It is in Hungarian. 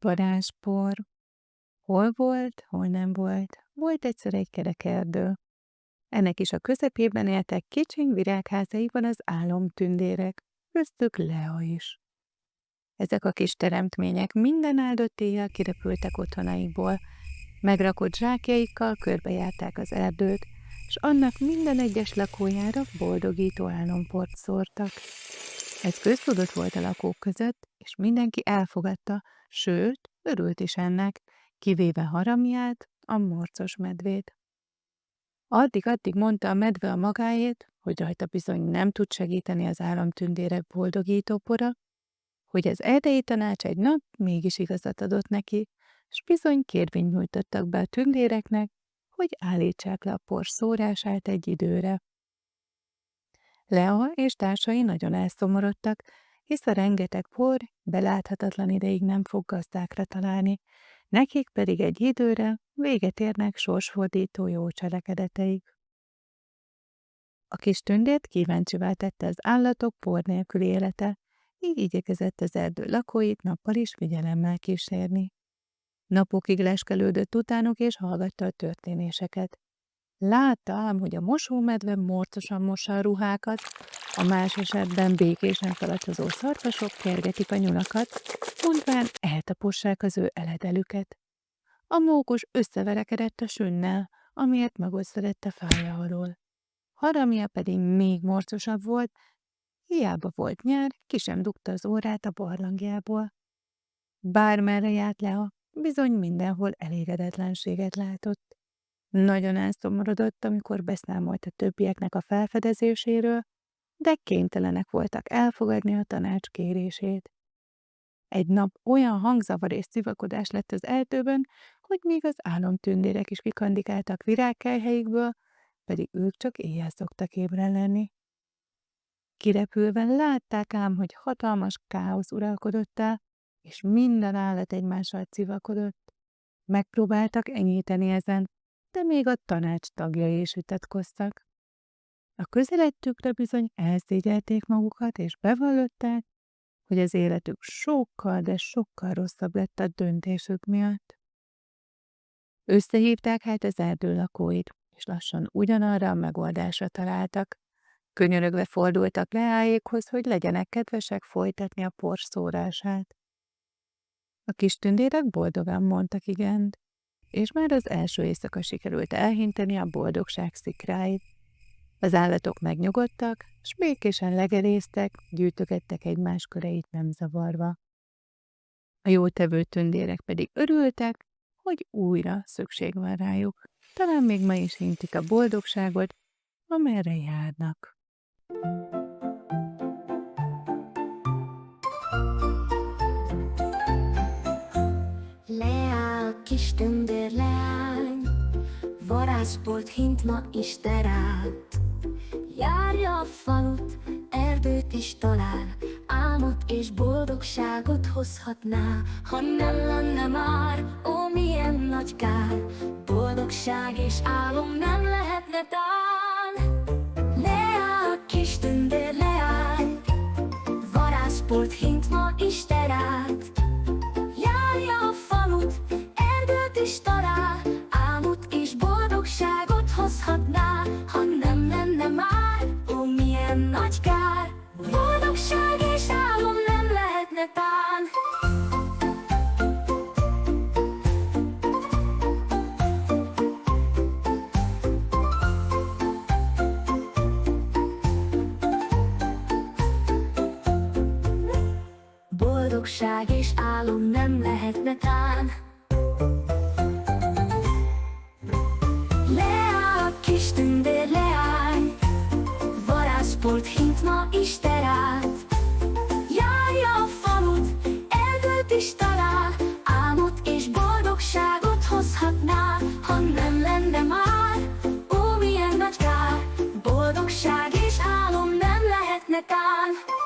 Varázspor. Hol volt, hol nem volt. Volt egyszer egy kerek erdő. Ennek is a közepében éltek kicsiny virágházaiban az álomtündérek, köztük Lea is. Ezek a kis teremtmények minden áldott éjjel kirepültek otthonaikból, megrakott zsákjaikkal körbejárták az erdőt, és annak minden egyes lakójára boldogító álomport szórtak. Ez köztudott volt a lakók között, és mindenki elfogadta, sőt, örült is ennek, kivéve Haramját, a morcos medvét. Addig mondta a medve a magáét, hogy rajta bizony nem tud segíteni az álomtündérek boldogító pora, hogy az erdei tanács egy nap mégis igazat adott neki, s bizony kérvényt nyújtottak be a tündéreknek, hogy állítsák le a por szórását egy időre. Lea és társai nagyon elszomorodtak, hisz a rengeteg por beláthatatlan ideig nem fog gazdákra találni, nekik pedig egy időre véget érnek sorsfordító jó cselekedeteik. A kis tündért kíváncsivá tette az állatok por nélküli élete, így igyekezett az erdő lakóit nappal is figyelemmel kísérni. Napokig leskelődött utánuk és hallgatta a történéseket. Látta ám, hogy a mosómedve morcosan mossa a ruhákat, a más esetben békésen falacozó szarvasok kergetik a nyulakat, mondván eltapossák az ő eledelüket. A mókus összeverekedett a sünnel, amiért megosztodott a fája alól. Haramja pedig még morcosabb volt, hiába volt nyár, ki sem dugta az órát a barlangjából. Bármerre járt Lea, bizony mindenhol elégedetlenséget látott. Nagyon elszomorodott, amikor beszámolt a többieknek a felfedezéséről, de kénytelenek voltak elfogadni a tanács kérését. Egy nap olyan hangzavar és szivakodás lett az erdőben, hogy még az álomtündérek is kikandikáltak virágkályhelyükből, pedig ők csak éjjel szoktak ébren lenni. Kirepülve látták ám, hogy hatalmas káosz uralkodott el, és minden állat egymással civakodott. Megpróbáltak enyhíteni ezen, de még a tanács tagjai is vitatkoztak. A közelettükre bizony elszégyelték magukat, és bevallották, hogy az életük sokkal, de sokkal rosszabb lett a döntésük miatt. Összehívták hát az erdő lakóit, és lassan ugyanarra a megoldásra találtak. Könyörögve fordultak Leáékhoz, hogy legyenek kedvesek folytatni a por szórását. A kis tündérek boldogan mondtak igent, és már az első éjszaka sikerült elhinteni a boldogság szikráit. Az állatok megnyugodtak, s békésen legerésztek, gyűjtögettek egymás köreit nem zavarva. A jótevő tündérek pedig örültek, hogy újra szükség van rájuk. Talán még ma is hintik a boldogságot, amerre járnak. Leá, kis tündérleány, varázsport hint ma is terát. Járja a falut, erdőt is talál, álmot és boldogságot hozhatná. Ha nem lenne már, ó milyen nagy kár, boldogság és álom nem lehetne tán. Leá, kis tündérleány, varázsport hint ma is terát. Járja a falut, erdőt is talál, álmot és boldogságot hozhatná. Ha nem lenne már, ó milyen nagy kár, boldogság és álom nem lehetne tán. Boldogság és álom nem lehetne tán. Leá, kis tündérleány, varázsport hint ma is terát. Járja a falut, erdőt is talál, álmot és boldogságot hozhatná. Ha nem lenne már, ó milyen nagy kár, boldogság és álom nem lehetne tán.